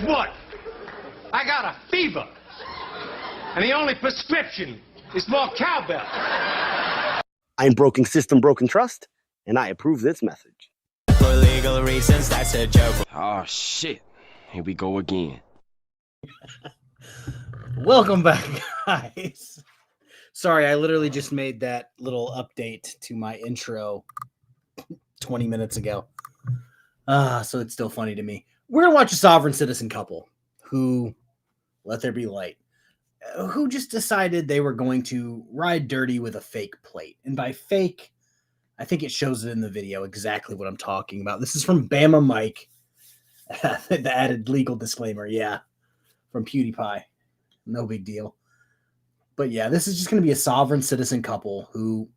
what? I got a fever. And the only prescription is more cowbell. I'm broken system, broken trust, and I approve this message. For legal reasons, that's a joke. Oh, shit. Here we go again. Welcome back, guys. Sorry, I literally just made that little update to my intro 20 minutes ago. So it's still funny to me. We're going to watch a sovereign citizen couple who, let there be light, who just decided they were going to ride dirty with a fake plate. And by fake, I think it shows it in the video exactly what I'm talking about. This is from Bama Mike. The added legal disclaimer, yeah, from PewDiePie. No big deal. But yeah, this is just going to be a sovereign citizen couple who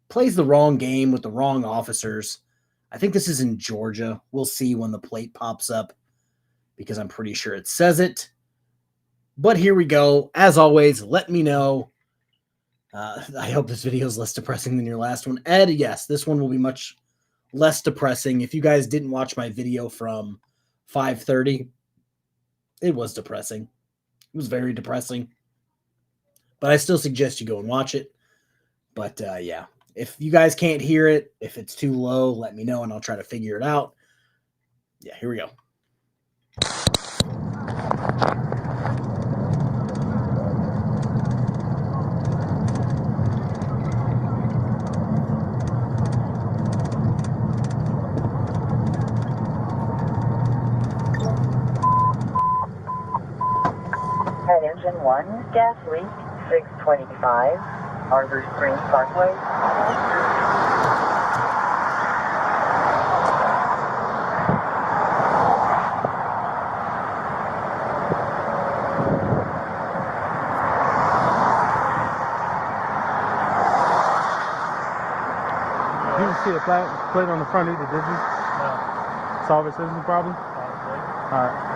plays the wrong game with the wrong officers. I think this is in Georgia. We'll see when the plate pops up because I'm pretty sure it says it. But here we go. As always, let me know. I hope this video is less depressing than your last one. Ed, yes, this one will be much less depressing. If you guys didn't watch my video from 5:30, it was depressing. It was very depressing. But I still suggest you go and watch it. But yeah, if you guys can't hear it, if it's too low, let me know and I'll try to figure it out. Yeah, here we go. Head engine 1, gas leak, 625, Arbor Springs Parkway. You didn't see a plate on the front either, did you? No. Sovereign citizen problem? Probably. All right.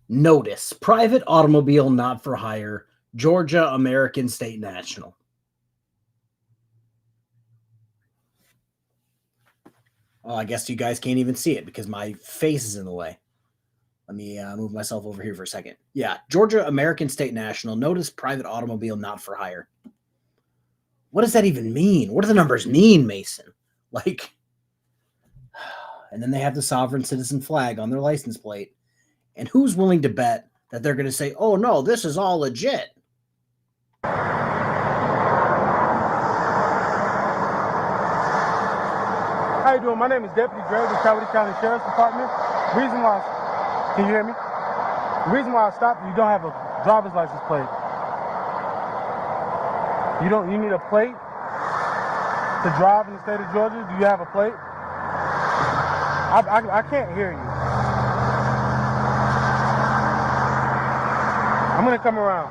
Notice, private automobile not for hire, Georgia American State National. Oh, I guess you guys can't even see it because my face is in the way. Let me move myself over here for a second. Yeah, Georgia American State National. Notice private automobile not for hire. What does that even mean? What do the numbers mean, Mason? Like, and then they have the sovereign citizen flag on their license plate. And who's willing to bet that they're going to say, oh, no, this is all legit? How you doing? My name is Deputy Gray with Coweta County Sheriff's Department. Reason why, can you hear me? The reason why I stopped you don't have a driver's license plate. You need a plate to drive in the state of Georgia? Do you have a plate? I can't hear you. I'm going to come around.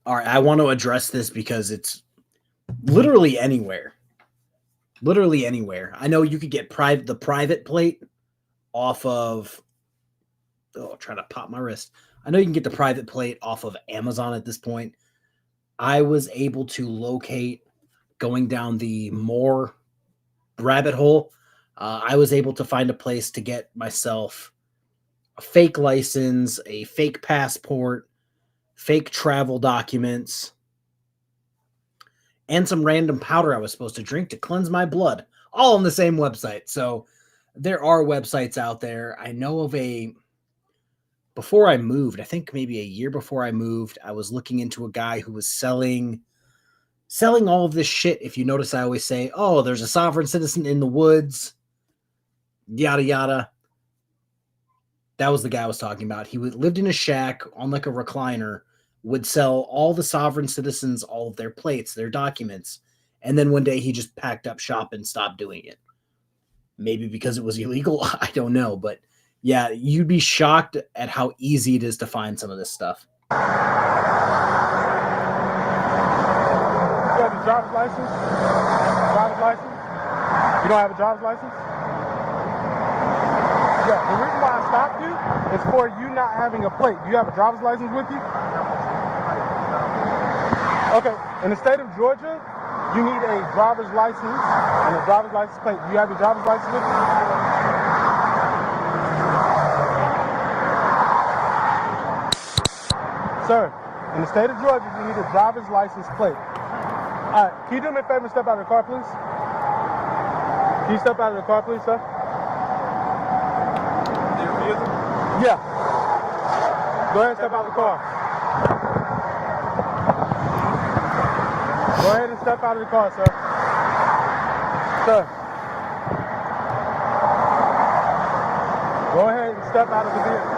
All right, I want to address this because it's literally anywhere. Literally anywhere. I know you could get the private plate off of... Oh, trying to pop my wrist. I know you can get the private plate off of Amazon at this point. I was able to locate, going down the more rabbit hole, I was able to find a place to get myself a fake license, a fake passport, fake travel documents, and some random powder I was supposed to drink to cleanse my blood, all on the same website. So there are websites out there. I know of before I moved, I think maybe a year before I moved, I was looking into a guy who was selling all of this shit. If you notice, I always say, oh, there's a sovereign citizen in the woods, yada, yada. That was the guy I was talking about. He lived in a shack on like a recliner, would sell all the sovereign citizens all of their plates, their documents. And then one day he just packed up shop and stopped doing it. Maybe because it was illegal. I don't know. But yeah, you'd be shocked at how easy it is to find some of this stuff. You have a driver's license? Driver's license? You don't have a driver's license? Yeah, the reason why I stopped you is for you not having a plate. Do you have a driver's license with you? Okay, in the state of Georgia, you need a driver's license and a driver's license plate. Do you have your driver's license with you? Sir, in the state of Georgia, you need a driver's license plate. All right, can you do me a favor and step out of the car, please? Can you step out of the car, please, sir? Yeah. Go ahead and step out of the car. Go ahead and step out of the car, sir. Sir. Go ahead and step out of the vehicle.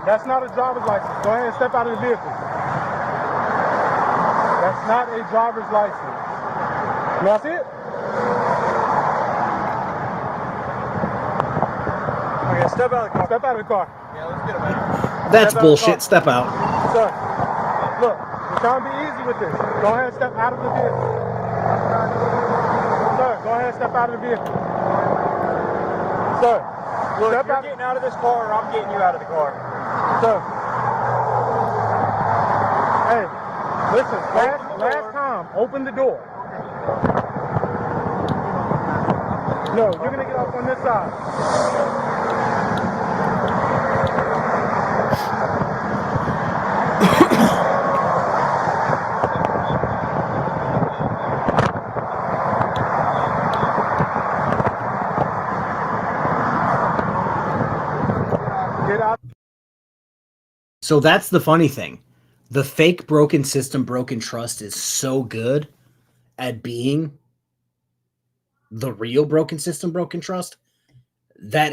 That's not a driver's license. Go ahead and step out of the vehicle. That's not a driver's license. May I see it? Okay, step out of the car. Step out of the car. Yeah, let's get him out. That's bullshit. Step out. Sir, look, we're trying to be easy with this. Go ahead and step out of the vehicle. Sir, go ahead and step out of the vehicle. Sir, Look, step you're out. getting out of this car or I'm getting you out of the car. Sir. Hey, listen, last time, open the door. No, you're going to get off on this side. Get out. So that's the funny thing. The fake broken system, broken trust is so good at being the real broken system, broken trust that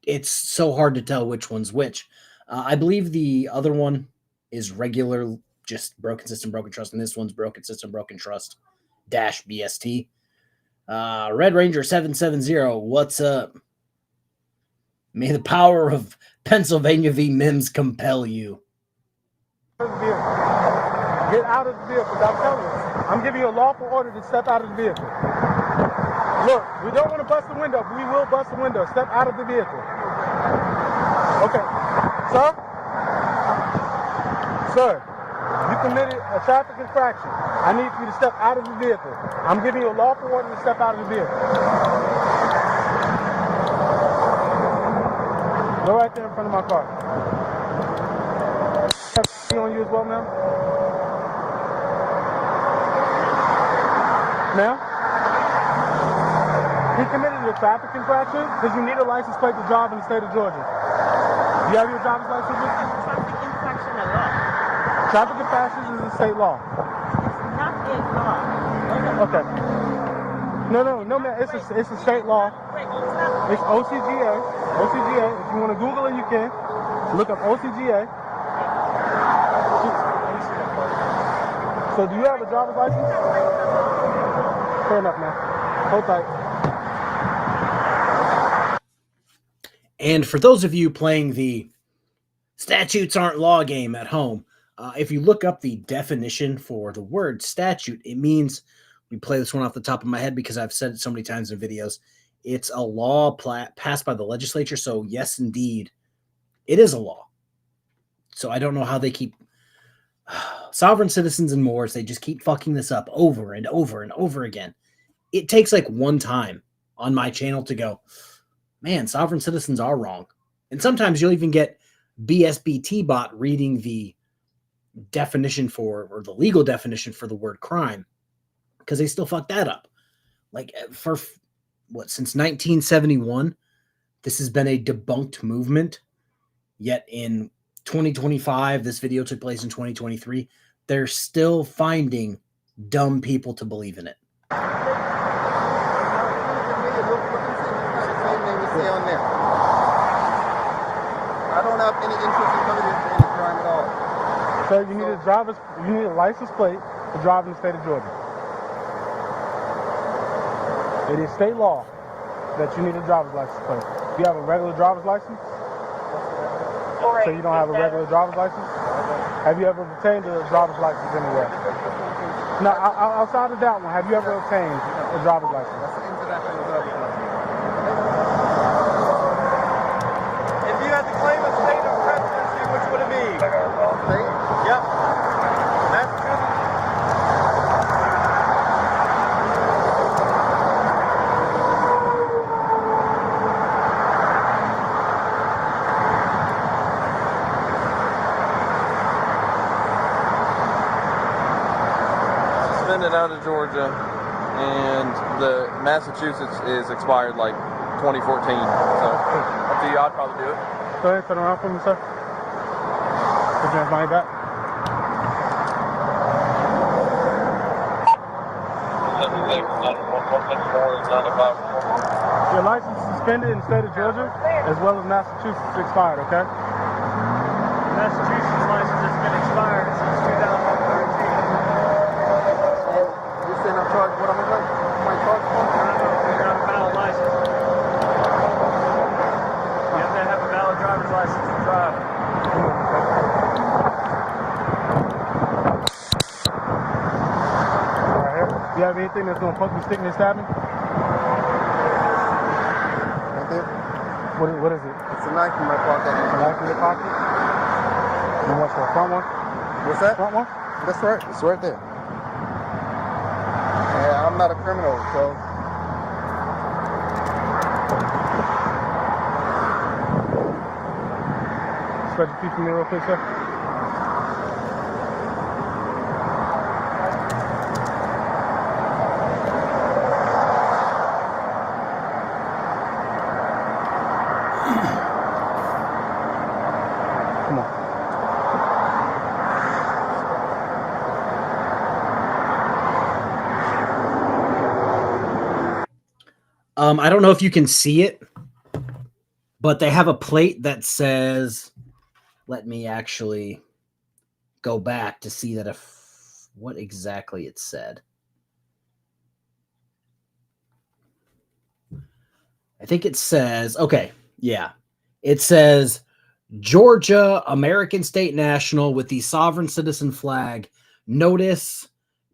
it's so hard to tell which one's which. I believe the other one is regular, just broken system, broken trust, and this one's broken system, broken trust dash BST. Red Ranger 770, what's up? May the power of Pennsylvania v. Mims compel you. Get out of the vehicle. I'm telling you. I'm giving you a lawful order to step out of the vehicle. Look, we don't want to bust the window, but we will bust the window. Step out of the vehicle. Okay. Sir? Sir, you committed a traffic infraction. I need you to step out of the vehicle. I'm giving you a lawful order to step out of the vehicle. Go right there in front of my car. On you as well, ma'am? Ma'am? He committed a traffic infraction because you need a license plate to drive in the state of Georgia. Do you have your driver's license with you? Traffic infraction a law. Traffic infractions is a state law. It's not a law. Okay. No, ma'am. It's a state law. Wait, stop. It's OCGA. OCGA. If you want to Google it, you can. Look up OCGA. So do you have a driver's license? Fair enough, man. Hold tight. And for those of you playing the statutes aren't law game at home, if you look up the definition for the word statute, it means, we play this one off the top of my head because I've said it so many times in videos, it's a law passed by the legislature. So yes, indeed, it is a law. So I don't know how they keep sovereign citizens and more. They just keep fucking this up over and over and over again. It takes like one time on my channel to go, man, sovereign citizens are wrong. And sometimes you'll even get BSBT bot reading the definition for, or the legal definition for the word crime, because they still fuck that up. Like for what, since 1971, this has been a debunked movement. Yet in 2025, this video took place in 2023, they're still finding dumb people to believe in it. I don't have any interest in committing any crime at all. So you need a license plate to drive in the state of Georgia. It is state law that you need a driver's license plate. Do you have a regular driver's license? So you don't have a regular driver's license? Have you ever obtained a driver's license anywhere? No, outside of that one, have you ever obtained a driver's license? suspended out of Georgia, and the Massachusetts is expired like 2014. So up to you, I'd probably do it. Go ahead, turn around for me, sir. Put your hands behind your back. Your license is suspended in the state of Georgia, as well as Massachusetts expired, okay? Massachusetts license has been expired since 2013. You're saying I'm charged? What am I charged? Am I charged for? You're not a valid license. You have to have a valid driver's license to drive. Right here. Do you have anything that's going to poke me, stick me, and stab me? Right there. What is it? It's a knife in my pocket. A knife in your pocket? You want the front one? What's that? Front one? That's right. It's right there. Yeah, I'm not a criminal, so. Spread your feet for me real quick, sir. Come on. I don't know if you can see it, but they have a plate that says, let me actually go back to see that what exactly it said. I think it says, okay, yeah. It says Georgia American State National with the sovereign citizen flag. Notice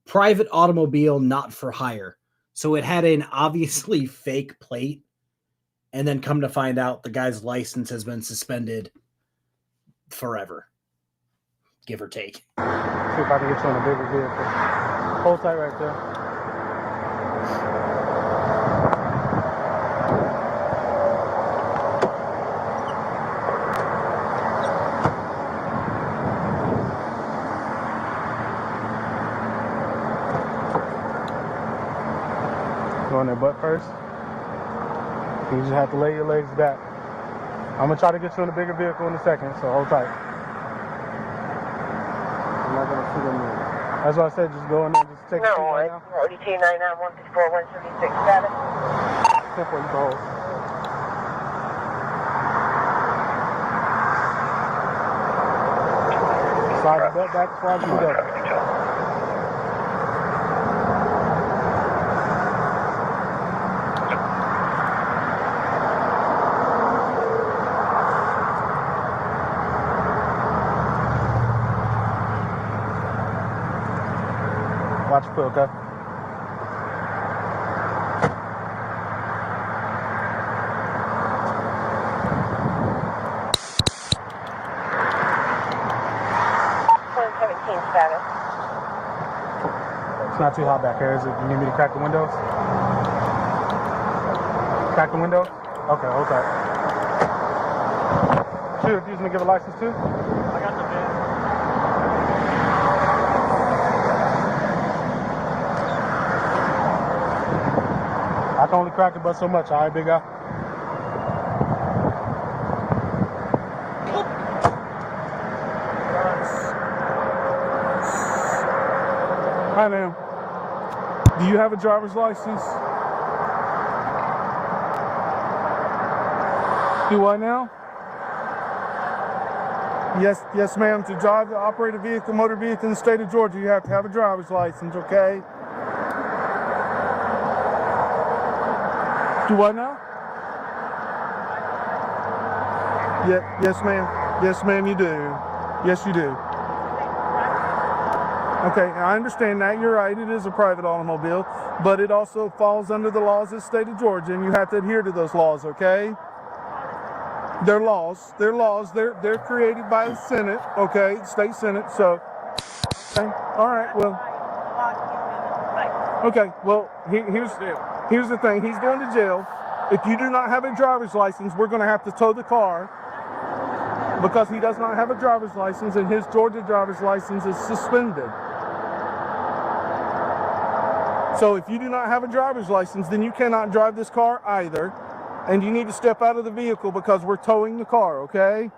private automobile not for hire. So it had an obviously fake plate, and then come to find out the guy's license has been suspended forever, give or take. See if I can get you on a bigger vehicle. Hold tight right there. Go on their butt first. You just have to lay your legs back. I'm gonna try to get you in a bigger vehicle in a second, so hold tight. I'm not gonna shoot him in. That's what I said, just go in there and just take a seat right now. 4299-154-176 status. Simple, you can hold. Slide your butt back as far as you can go. Watch your foot, okay? Status. It's not too hot back here, is it? You need me to crack the windows? Crack the windows? Okay, hold tight. Shoot, if you me give a license too? I got the VIN. I can only crack it but so much, alright, big guy? Hi, ma'am. Do you have a driver's license? Do what now? Yes, ma'am. To drive, to operate a vehicle, motor vehicle in the state of Georgia, you have to have a driver's license, okay? Do what now? Yes, ma'am. Yes, ma'am, you do. Yes, you do. Okay, I understand that. You're right. It is a private automobile, but it also falls under the laws of the state of Georgia, and you have to adhere to those laws, okay? They're laws. They're laws. They're created by the Senate, okay? State Senate, so... Okay. All right, well... Okay, well, here's the thing. He's going to jail. If you do not have a driver's license, we're going to have to tow the car because he does not have a driver's license, and his Georgia driver's license is suspended. So if you do not have a driver's license, then you cannot drive this car either. And you need to step out of the vehicle because we're towing the car, okay?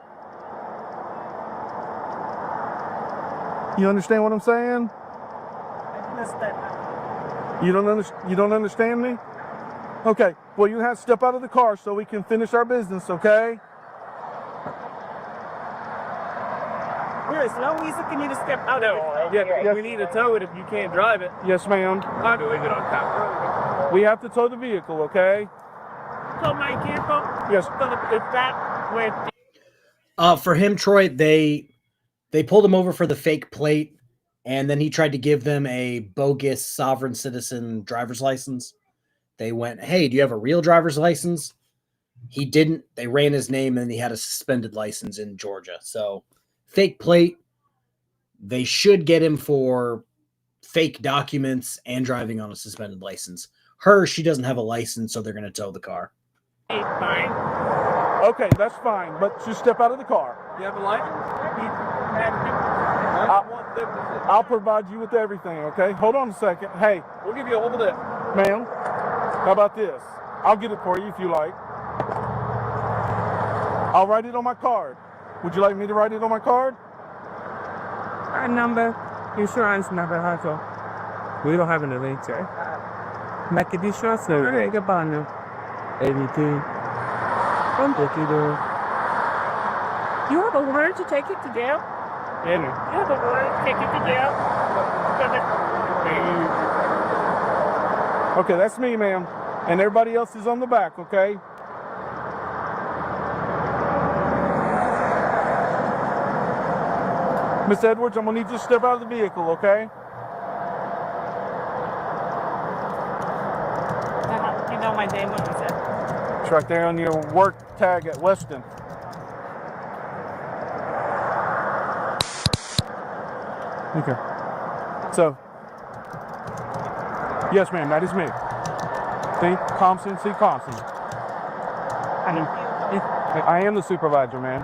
You understand what I'm saying? I understand. You don't understand me? Okay. Well, you have to step out of the car so we can finish our business, okay? There's no reason for you to step out of it. Yeah, We need to tow it if you can't drive it. yes, ma'am. I'm doing it on top road. We have to tow the vehicle, okay? So my vehicle, Yes. is that where For him, Troy, they pulled him over for the fake plate, and then he tried to give them a bogus sovereign citizen driver's license. They went, "Hey, do you have a real driver's license?" He didn't. They ran his name, and he had a suspended license in Georgia. So, fake plate. They should get him for fake documents and driving on a suspended license. Her, she doesn't have a license, so they're going to tow the car. fine? Okay, that's fine, but just step out of the car. You have a license? I'll provide you with everything, okay? Hold on a second. Hey, We'll give you a whole bit. ma'am, how about this? I'll get it for you if you like. I'll write it on my card. Would you like me to write it on my card? Our number, insurance number, Hato. We don't have any later. Make it insurance number. Okay, goodbye now. Anything. I'm taking it. You have a warrant to take it to jail? Yeah. You have a warrant to take it to jail? Okay, that's me, ma'am. And everybody else is on the back, okay? Miss Edwards, I'm gonna need you to step out of the vehicle, okay? You know my name, what is it? It's right there on your work tag at Weston. Okay. So, yes, ma'am, that is me. C. Thompson, C. Thompson. I am the supervisor, ma'am.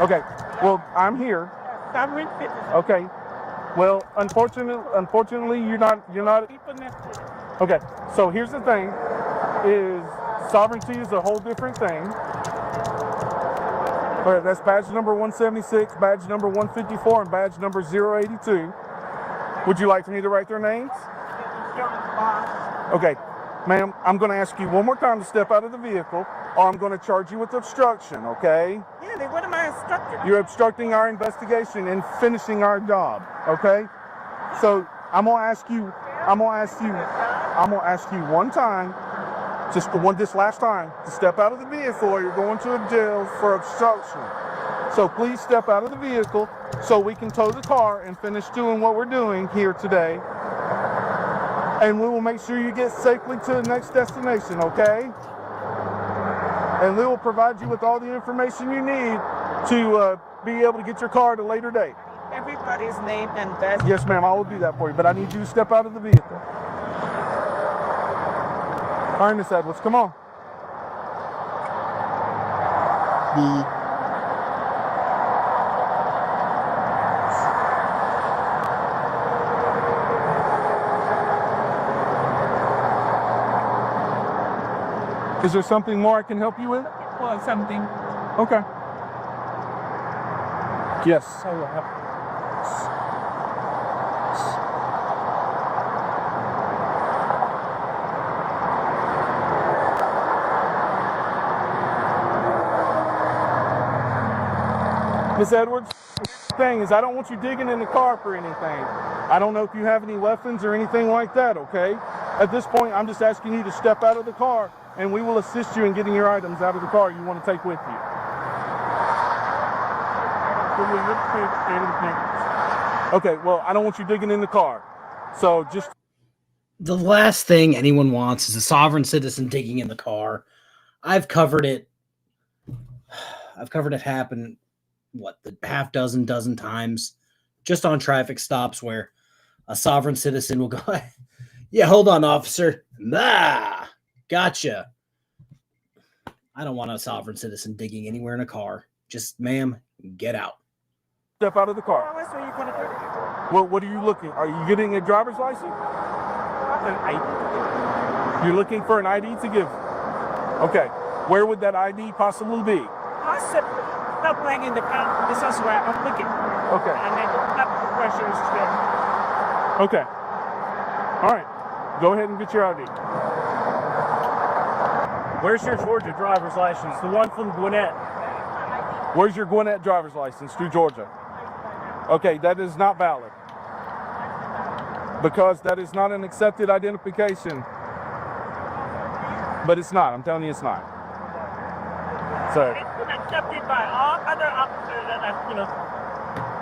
Okay. Well, I'm here. Sovereign citizen. Okay. Well, unfortunately, you're not. Okay. So here's the thing: is sovereignty is a whole different thing. Okay, that's badge number 176, badge number 154, and badge number 082. Would you like for me to write their names? Okay, ma'am, I'm going to ask you one more time to step out of the vehicle, or I'm going to charge you with obstruction, okay? Really, what am I obstructing? You're obstructing our investigation and finishing our job, okay? So I'm going to ask you one time, this last time, to step out of the vehicle or you're going to a jail for obstruction. So please step out of the vehicle so we can tow the car and finish doing what we're doing here today. And we will make sure you get safely to the next destination, okay? And we will provide you with all the information you need to be able to get your car at a later date. Everybody's name and best. Yes, ma'am, I will do that for you, but I need you to step out of the vehicle. All right, Miss Edwards, come on. Is there something more I can help you with? Or something. Okay. Yes. Miss Edwards, the thing is, I don't want you digging in the car for anything. I don't know if you have any weapons or anything like that, okay? At this point, I'm just asking you to step out of the car, and we will assist you in getting your items out of the car you want to take with you. Okay, well, I don't want you digging in the ar. So just... The last thing anyone wants is a sovereign citizen digging in the car. I've covered it. I've covered it happen, the dozen times, just on traffic stops where a sovereign citizen will go, yeah, hold on, officer. Ah, gotcha. I don't want a sovereign citizen digging anywhere in a car. Just, ma'am, get out. Step out of the car. Where are you going to do? What are you looking? Are you getting a driver's license? You're looking for an ID to give. Okay. Where would that ID possibly be? I said, stop playing in the car. This is where I'm looking. Okay. And then stop the pressure is there. Okay. All right. Go ahead and get your ID. Where's your Georgia driver's license? The one from Gwinnett. Where's your Gwinnett driver's license through Georgia? Okay, that is not valid. Because that is not an accepted identification. But it's not. I'm telling you it's not. So. It's been accepted by all other officers that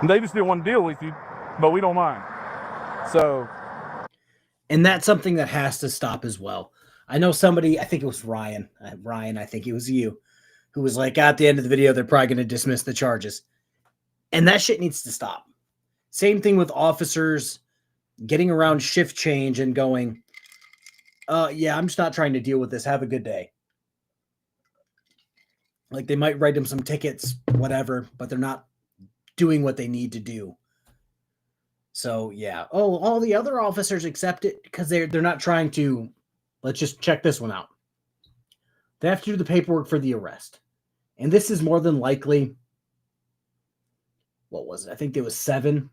I've, They just didn't want to deal with you, but we don't mind. So. And that's something that has to stop as well. I know somebody, I think it was Ryan. Ryan, I think it was you, who was like, at the end of the video, they're probably going to dismiss the charges. And that shit needs to stop. Same thing with officers getting around shift change and going, yeah, I'm just not trying to deal with this. Have a good day. Like they might write them some tickets, whatever, but they're not doing what they need to do. So yeah. Oh, all the other officers accept it because they're not trying to. Let's just check this one out. They have to do the paperwork for the arrest. And this is more than likely, what was it? I think it was 7.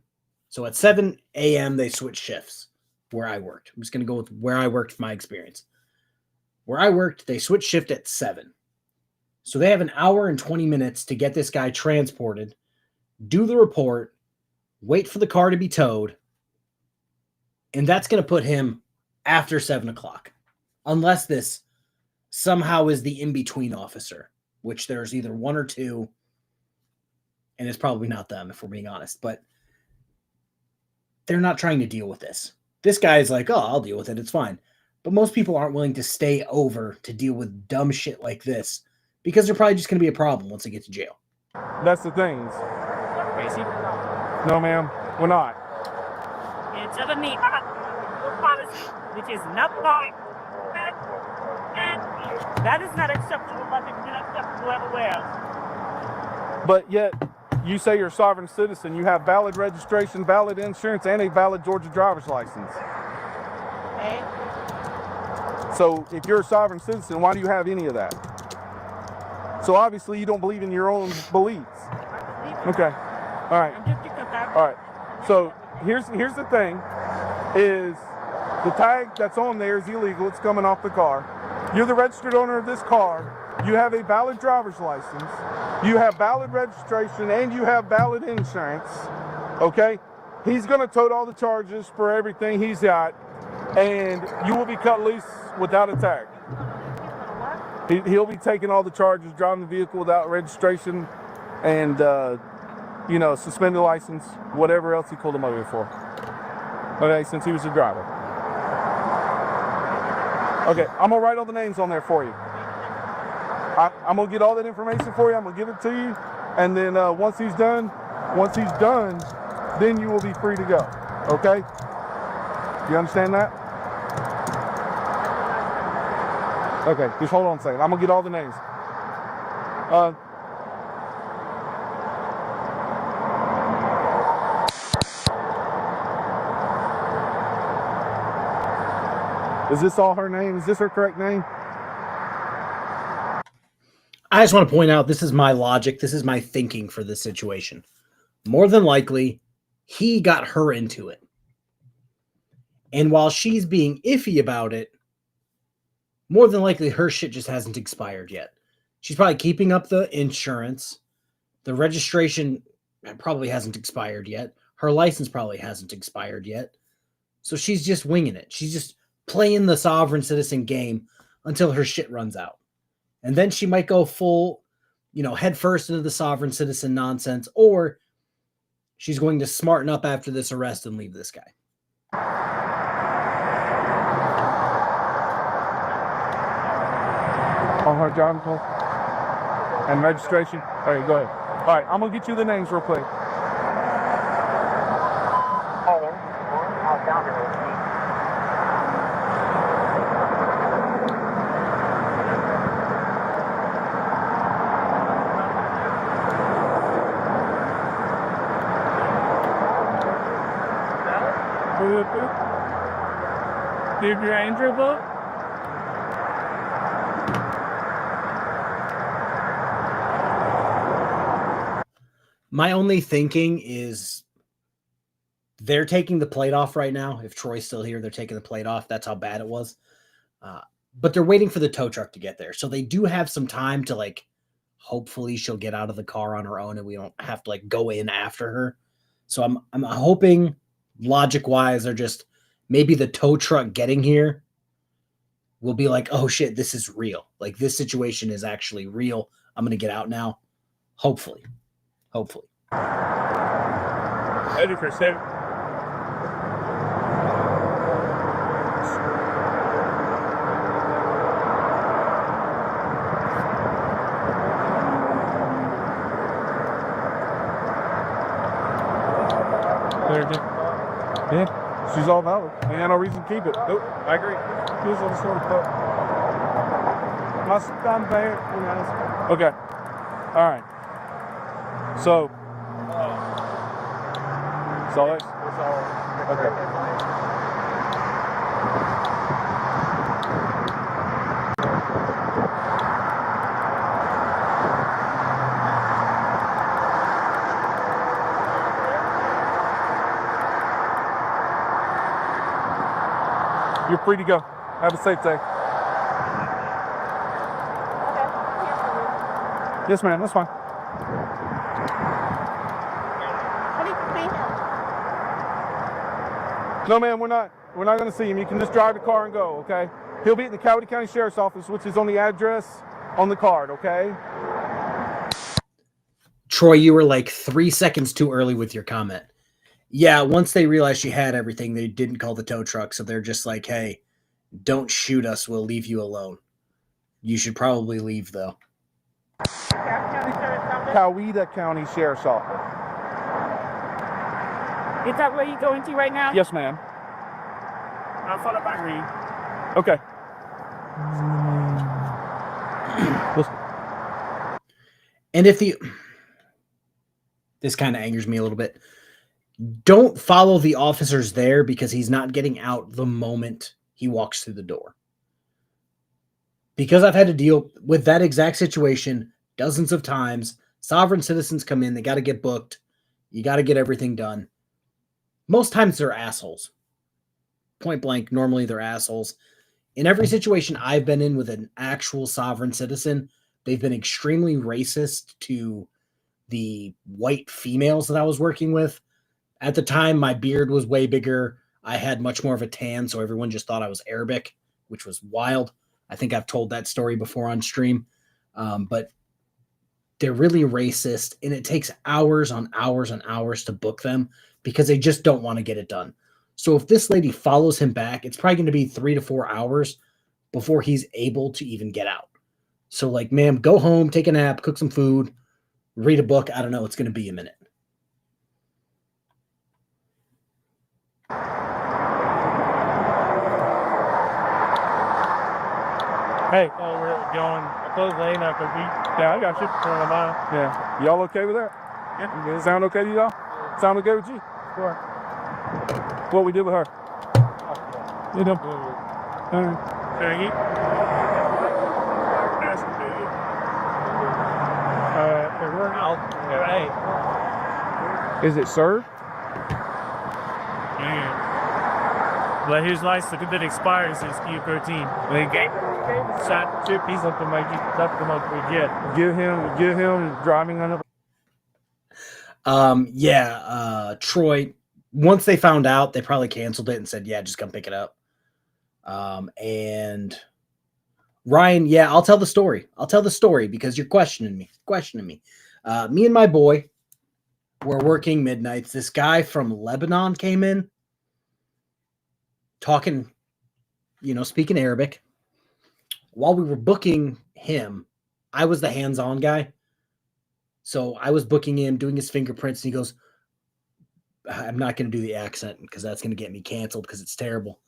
So at 7 a.m. they switched shifts where I worked. I'm just going to go with where I worked from my experience. Where I worked, they switched shift at 7. So they have an hour and 20 minutes to get this guy transported, do the report, wait for the car to be towed, and that's going to put him after 7 o'clock. Unless this somehow is the in-between officer, which there's either one or two, and it's probably not them, if we're being honest. But they're not trying to deal with this. This guy is like, oh, I'll deal with it. It's fine. But most people aren't willing to stay over to deal with dumb shit like this because they're probably just going to be a problem once they get to jail. That's the things. Crazy? No, ma'am, we're not. It's telling me policy, which is not law. And that is not acceptable, but it's not acceptable everywhere else. But yet, you say you're a sovereign citizen. You have valid registration, valid insurance, and a valid Georgia driver's license. Okay? So if you're a sovereign citizen, why do you have any of that? So obviously you don't believe in your own beliefs. Okay. All right. All right. So here's the thing is the tag that's on there is illegal. It's coming off the car. You're the registered owner of this car. You have a valid driver's license. You have valid registration and you have valid insurance. Okay? He's going to tote all the charges for everything he's got, and you will be cut loose without a tag. He'll be taking all the charges, driving the vehicle without registration, and suspended license, whatever else he pulled him over for. Okay, since he was a driver. Okay, I'm gonna write all the names on there for you. I'm gonna get all that information for you. I'm gonna give it to you, and then once he's done, then you will be free to go. Okay? You understand that? Okay, just hold on a second. I'm gonna get all the names. Is this all her name? Is this her correct name? I just want to point out, this is my logic. This is my thinking for this situation. More than likely, he got her into it. And while she's being iffy about it, more than likely her shit just hasn't expired yet. She's probably keeping up the insurance. The registration probably hasn't expired yet. Her license probably hasn't expired yet. So she's just winging it. She's just playing the sovereign citizen game until her shit runs out. And then she might go full, head first into the sovereign citizen nonsense, or she's going to smarten up after this arrest and leave this guy. On her driving call and registration. All right, go ahead. All right, I'm gonna get you the names real quick. Did your angel vote? My only thinking is they're taking the plate off right now. If Troy's still here, they're taking the plate off. That's how bad it was. But they're waiting for the tow truck to get there. So they do have some time to, like, hopefully she'll get out of the car on her own and we don't have to, like, go in after her. So I'm hoping, logic-wise, they're just maybe the tow truck getting here will be like, oh, shit, this is real. Like, this situation is actually real. I'm going to get out now. Hopefully. Hopefully. 80%. Yeah, she's all valid. Ain't had no reason to keep it. Nope, I agree. Here's what it's sort of put. Must stand there. Okay. All right. So. So it's all. Okay. You're free to go. Have a safe day. Yes, ma'am. That's fine. No, ma'am. We're not going to see him. You can just drive the car and go. Okay. He'll be at the Coweta County Sheriff's Office, which is on the address on the card. Okay. Troy, you were like 3 seconds too early with your comment. Yeah, once they realized she had everything, they didn't call the tow truck. So they're just like, hey, don't shoot us. We'll leave you alone. You should probably leave, though. Coweta County Sheriff's Office. Is that where you're going to right now? Yes, ma'am. I'll follow back with you. Okay. And if this kind of angers me a little bit. Don't follow the officers there because he's not getting out the moment he walks through the door. Because I've had to deal with that exact situation dozens of times. Sovereign citizens come in, they got to get booked. You got to get everything done. Most times they're assholes. Point blank, normally they're assholes. In every situation I've been in with an actual sovereign citizen, they've been extremely racist to the white females that I was working with. At the time, my beard was way bigger. I had much more of a tan, so everyone just thought I was Arabic, which was wild. I think I've told that story before on stream. But they're really racist, and it takes hours on hours on hours to book them because they just don't want to get it done. So if this lady follows him back, it's probably going to be 3 to 4 hours before he's able to even get out. So, like, ma'am, go home, take a nap, cook some food, read a book. I don't know. It's going to be a minute. Hey, we're going close lane up, but yeah, I got shit for a mile. Yeah. Y'all okay with that? Yeah. Does it sound okay to y'all? Sound okay with you? Sure. What we did with her? You know. All right. Thank you. We're out. Hey. Is it served? Yeah. But his license that expires is Q13. They gave shot chip. He's up to make you up to most legit. Give him driving under. Troy, once they found out, they probably canceled it and said, yeah, just come pick it up. And Ryan, yeah, I'll tell the story. I'll tell the story because you're questioning me. Me and my boy were working midnights. This guy from Lebanon came in talking, speaking Arabic. While we were booking him, I was the hands-on guy. So I was booking him, doing his fingerprints, and he goes, I'm not going to do the accent because that's going to get me canceled because it's terrible.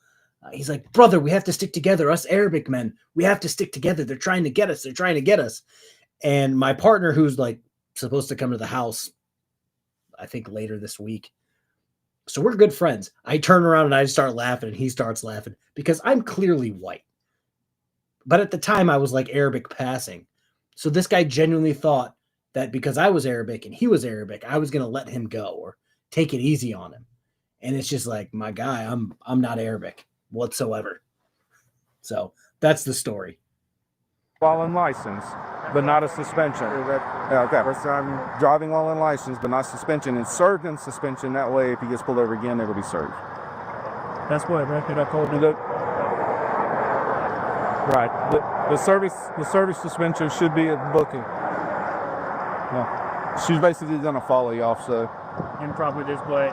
He's like, brother, we have to stick together. Us Arabic men, we have to stick together. They're trying to get us. And my partner, who's like supposed to come to the house, I think later this week, So we're good friends. I turn around and I start laughing, and he starts laughing because I'm clearly white. But at the time, I was like Arabic passing. So this guy genuinely thought that because I was Arabic and he was Arabic, I was going to let him go or take it easy on him. And it's just like, my guy, I'm not Arabic whatsoever. So that's the story. While on license, but not a suspension. Okay. First time driving while on license, but not suspension, and served in suspension. That way, if he gets pulled over again, it'll be served. That's what record I called it. Right. The service suspension should be at booking. Yeah. She's basically gonna follow you off, so. And probably display.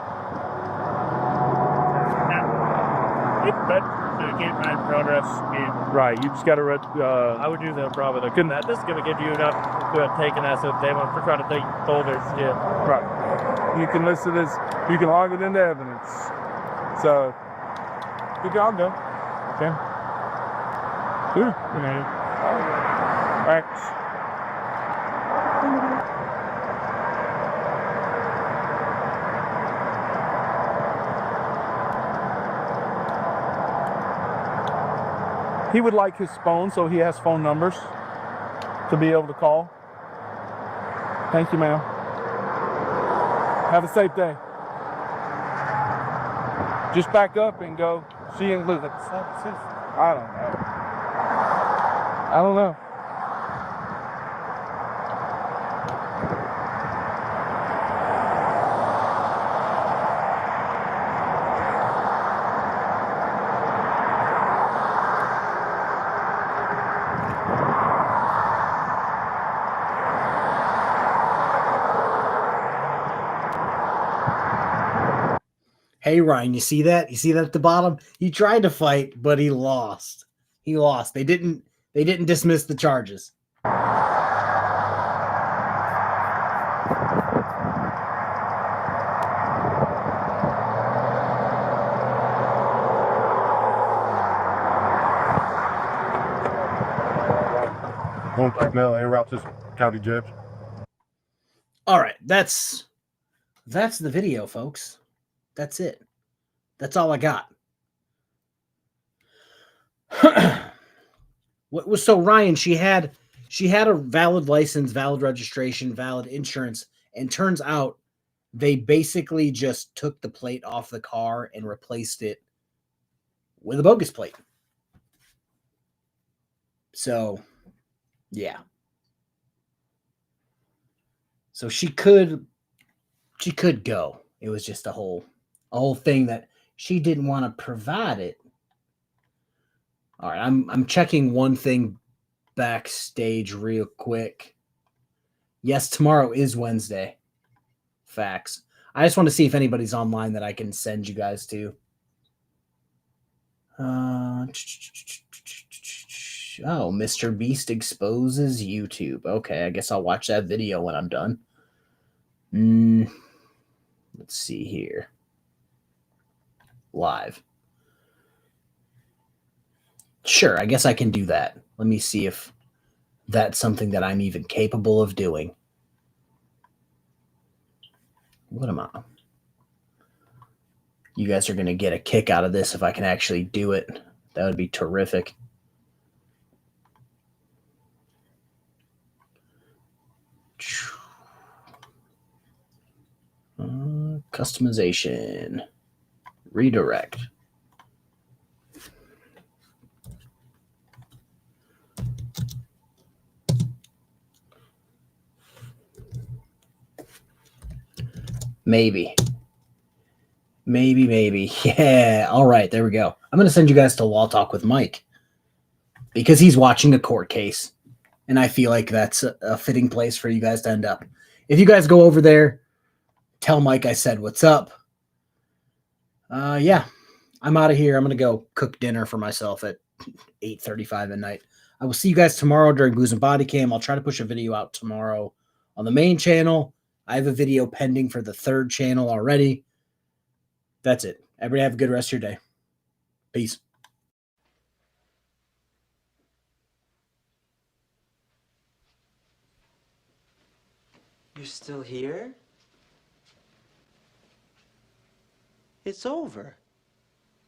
But you can't find progress. Right. You just got to. I would do that probably. Couldn't that? This is gonna give you enough to have taken that, so they want to try to take folders. Yeah. Right. You can list it as. You can log it into evidence. So. Good job, though. Okay. Good. Thanks. He would like his phone, so he has phone numbers to be able to call. Thank you, ma'am. Have a safe day. Just back up and go. She ain't losing. I don't know. I don't know. Hey, Ryan, you see that? You see that at the bottom? He tried to fight, but he lost. He lost. They didn't dismiss the charges. No, en route to county judge. All right, that's the video, folks. That's it. That's all I got. What was so Ryan? She had a valid license, valid registration, valid insurance, and turns out they basically just took the plate off the car and replaced it with a bogus plate. So, yeah. So she could go. It was just a whole thing that she didn't want to provide it. All right, I'm checking one thing backstage real quick. Yes, tomorrow is Wednesday. Facts. I just want to see if anybody's online that I can send you guys to. Oh, Mr. Beast exposes YouTube. Okay, I guess I'll watch that video when I'm done. Let's see here. Live. Sure, I guess I can do that. Let me see if that's something that I'm even capable of doing. What am I? You guys are going to get a kick out of this if I can actually do it. That would be terrific. Customization. Redirect. Maybe. Yeah. All right. There we go. I'm going to send you guys to Law Talk with Mike because he's watching a court case. And I feel like that's a fitting place for you guys to end up. If you guys go over there, tell Mike I said what's up. Yeah. I'm out of here. I'm going to go cook dinner for myself at 8:35 at night. I will see you guys tomorrow during Booze and Body Cam. I'll try to push a video out tomorrow on the main channel. I have a video pending for the third channel already. That's it. Everybody have a good rest of your day. Peace. You're still here? It's over.